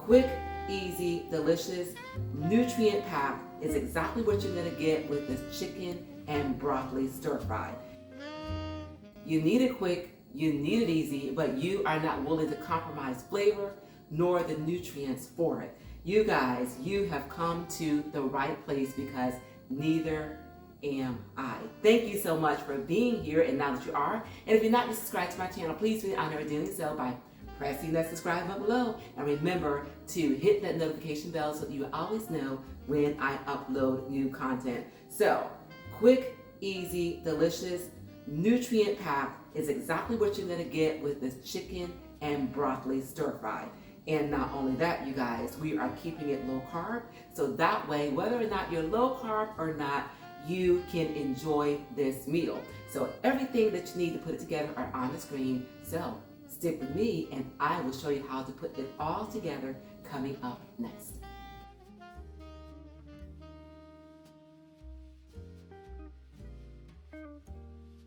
quick, easy, delicious, nutrient-packed is exactly what you're gonna get with this chicken and broccoli stir fry. You need it quick, you need it easy, but you are not willing to compromise flavor nor the nutrients for it. You guys, you have come to the right place because neither am I. Thank you so much for being here, and now that you are, and if you're not subscribed to my channel, please do honor doing so by pressing that subscribe button below, and remember to hit that notification bell so that you always know when I upload new content. So, quick, easy, delicious, nutrient-packed is exactly what you're gonna get with this chicken and broccoli stir fry. And not only that, you guys, we are keeping it low carb, so that way, whether or not you're low carb or not, you can enjoy this meal. So everything that you need to put it together are on the screen. So stick with me and I will show you how to put it all together coming up next.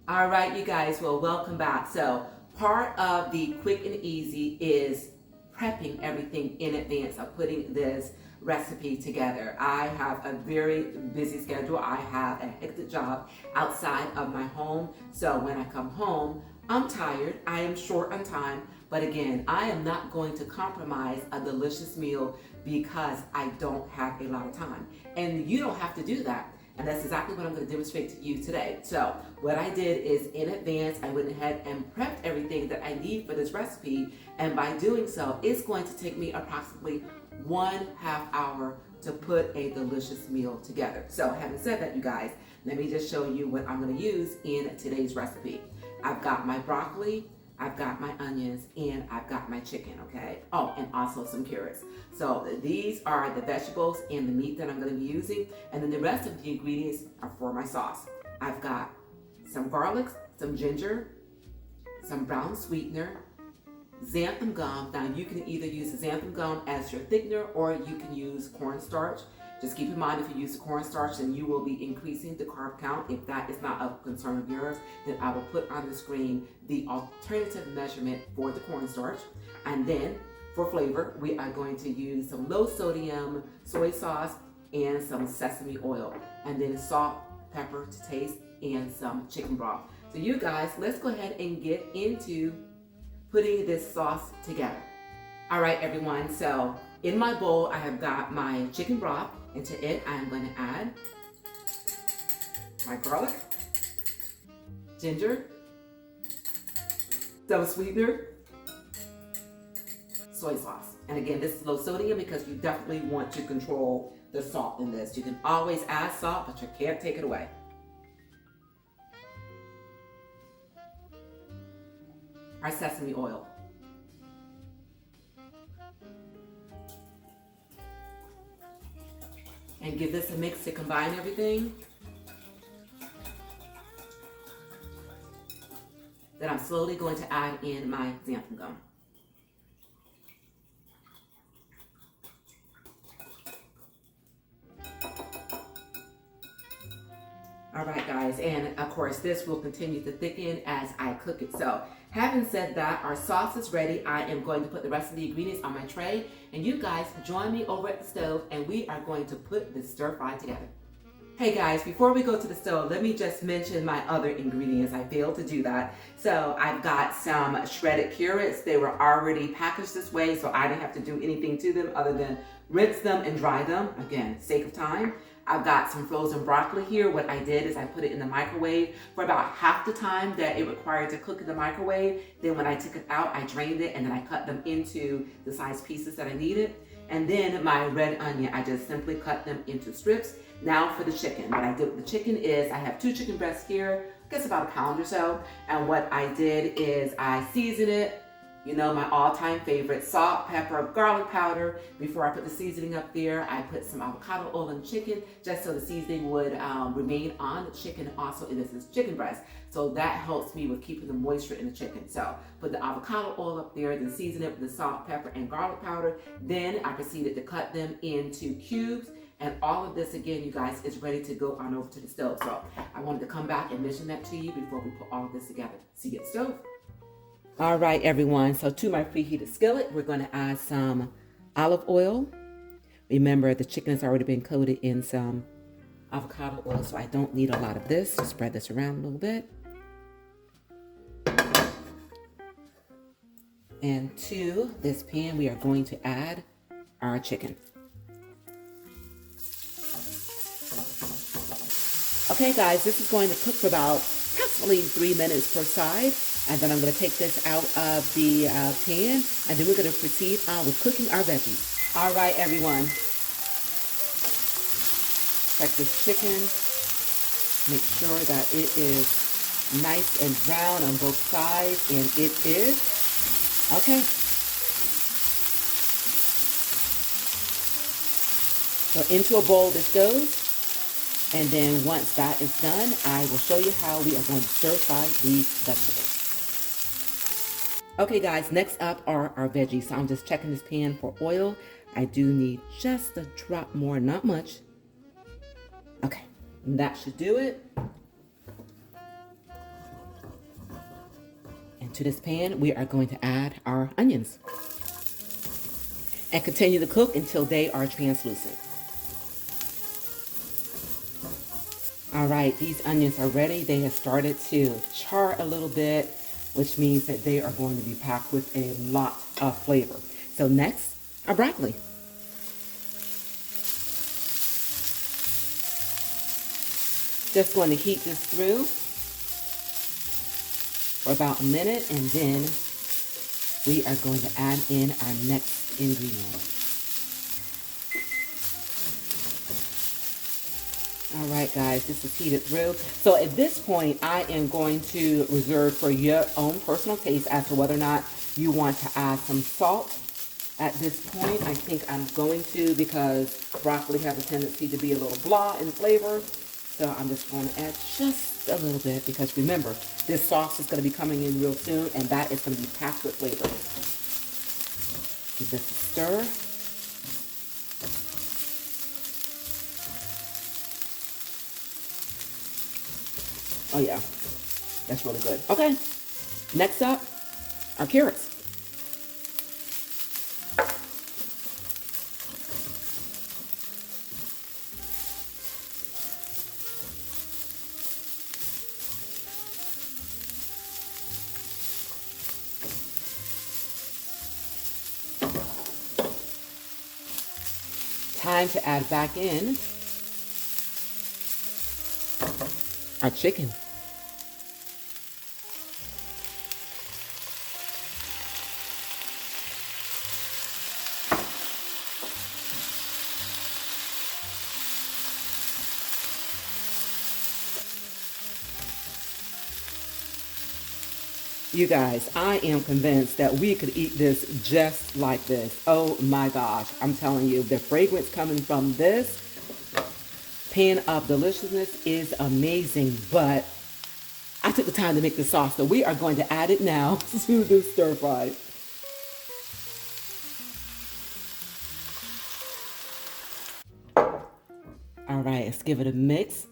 All right, you guys, well, welcome back. So part of the quick and easy is prepping everything in advance of putting this recipe together. I have a very busy schedule. I have a hectic job outside of my home. So when I come home, I'm tired, I am short on time, but again, I am not going to compromise a delicious meal because I don't have a lot of time. And you don't have to do that. And that's exactly what I'm going to demonstrate to you today. So what I did is in advance, I went ahead and prepped everything that I need for this recipe. And by doing so, it's going to take me approximately 1/2 hour to put a delicious meal together. So having said that, you guys, let me just show you what I'm going to use in today's recipe. I've got my broccoli, I've got my onions, and I've got my chicken, okay? Oh, and also some carrots. So these are the vegetables and the meat that I'm going to be using, and then the rest of the ingredients are for my sauce. I've got some garlic, some ginger, some brown sweetener, xanthum gum. Now you can either use the xanthum gum as your thickener or you can use cornstarch. Just keep in mind, if you use the cornstarch, then you will be increasing the carb count. If that is not a concern of yours, then I will put on the screen the alternative measurement for the cornstarch. And then for flavor, we are going to use some low sodium soy sauce and some sesame oil. And then salt, pepper to taste, and some chicken broth. So you guys, let's go ahead and get into putting this sauce together. All right, everyone, so in my bowl, I have got my chicken broth. Into it, I'm going to add my garlic, ginger, some sweetener, soy sauce. And again, this is low sodium because you definitely want to control the salt in this. You can always add salt, but you can't take it away. Our sesame oil. And give this a mix to combine everything. Then I'm slowly going to add in my xanthum gum. All right, guys, and of course, this will continue to thicken as I cook it. So, having said that, our sauce is ready. I am going to put the rest of the ingredients on my tray, and you guys join me over at the stove, and we are going to put this stir fry together. Hey guys, before we go to the stove, let me just mention my other ingredients. I failed to do that. So I've got some shredded carrots. They were already packaged this way, so I didn't have to do anything to them other than rinse them and dry them. Again, sake of time. I've got some frozen broccoli here. What I did is I put it in the microwave for about half the time that it required to cook in the microwave. Then when I took it out, I drained it and then I cut them into the size pieces that I needed. And then my red onion, I just simply cut them into strips. Now for the chicken. What I did with the chicken is I have 2 chicken breasts here, I guess about a pound or so. And what I did is I seasoned it. You know, my all-time favorite, salt, pepper, garlic powder. Before I put the seasoning up there, I put some avocado oil in the chicken just so the seasoning would remain on the chicken. Also, this is chicken breast, so that helps me with keeping the moisture in the chicken. So put the avocado oil up there, then season it with the salt, pepper, and garlic powder. Then I proceeded to cut them into cubes. And all of this, again, you guys, is ready to go on over to the stove. So I wanted to come back and mention that to you before we put all of this together. See you at the stove. All right, everyone, so to my preheated skillet, we're going to add some olive oil. Remember, the chicken has already been coated in some avocado oil, so I don't need a lot of this. Just spread this around a little bit. And to this pan, we are going to add our chicken. Okay, guys, this is going to cook for about approximately 3 minutes per side. And then I'm going to take this out of the pan, and then we're going to proceed on with cooking our veggies. All right, everyone. Check this chicken. Make sure that it is nice and brown on both sides, and it is. Okay. So into a bowl this goes. And then once that is done, I will show you how we are going to stir fry these vegetables. Okay guys, next up are our veggies. So I'm just checking this pan for oil. I do need just a drop more, not much. Okay, that should do it. And to this pan, we are going to add our onions. And continue to cook until they are translucent. All right, these onions are ready. They have started to char a little bit, which means that they are going to be packed with a lot of flavor. So next, our broccoli. Just going to heat this through for about a minute, and then we are going to add in our next ingredient. All right, guys, this is heated through. So at this point, I am going to reserve for your own personal taste as to whether or not you want to add some salt. At this point, I think I'm going to, because broccoli has a tendency to be a little blah in flavor. So I'm just going to add just a little bit, because remember, this sauce is going to be coming in real soon, and that is going to be packed with flavor. Give this a stir. Oh yeah, that's really good. Okay, next up, our carrots. Time to add back in our chicken. You guys, I am convinced that we could eat this just like this. Oh my gosh, I'm telling you, the fragrance coming from this pan of deliciousness is amazing, but I took the time to make the sauce, so we are going to add it now to the stir fry. All right, let's give it a mix.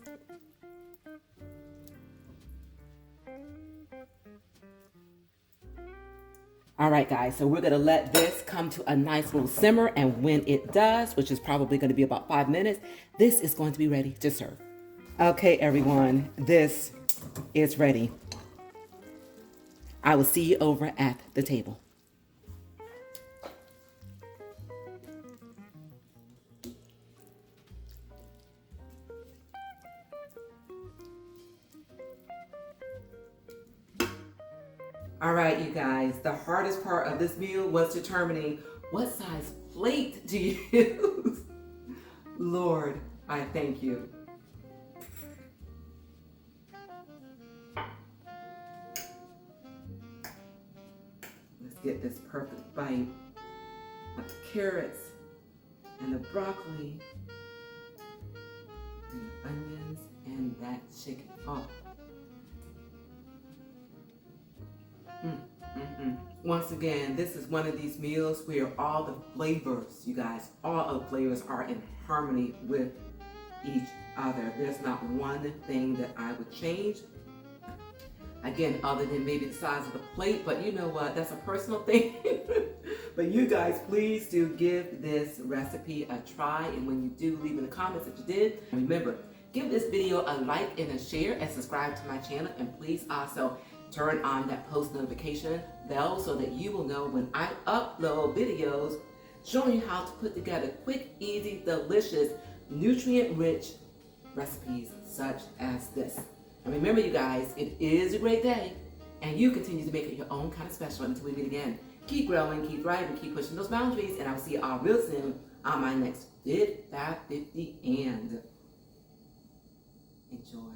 All right, guys, so we're gonna let this come to a nice little simmer, and when it does, which is probably gonna be about 5 minutes, this is going to be ready to serve. Okay, everyone, this is ready. I will see you over at the table. All right, you guys, the hardest part of this meal was determining what size plate to use. Lord, I thank you. Let's get this perfect bite of the carrots and the broccoli and the onions and that chicken. Oh. Once again, this is one of these meals where all the flavors, you guys, all of the flavors are in harmony with each other. There's not one thing that I would change. Again, other than maybe the size of the plate, but you know what? That's a personal thing. But you guys, please do give this recipe a try. And when you do, leave in the comments that you did. And remember, give this video a like and a share and subscribe to my channel. And please also turn on that post notification bell so that you will know when I upload videos showing you how to put together quick, easy, delicious, nutrient-rich recipes such as this. And remember, you guys, it is a great day, and you continue to make it your own kind of special until we meet again. Keep growing, keep thriving, keep pushing those boundaries, and I will see you all real soon on my next Fit Fab 50 and enjoy.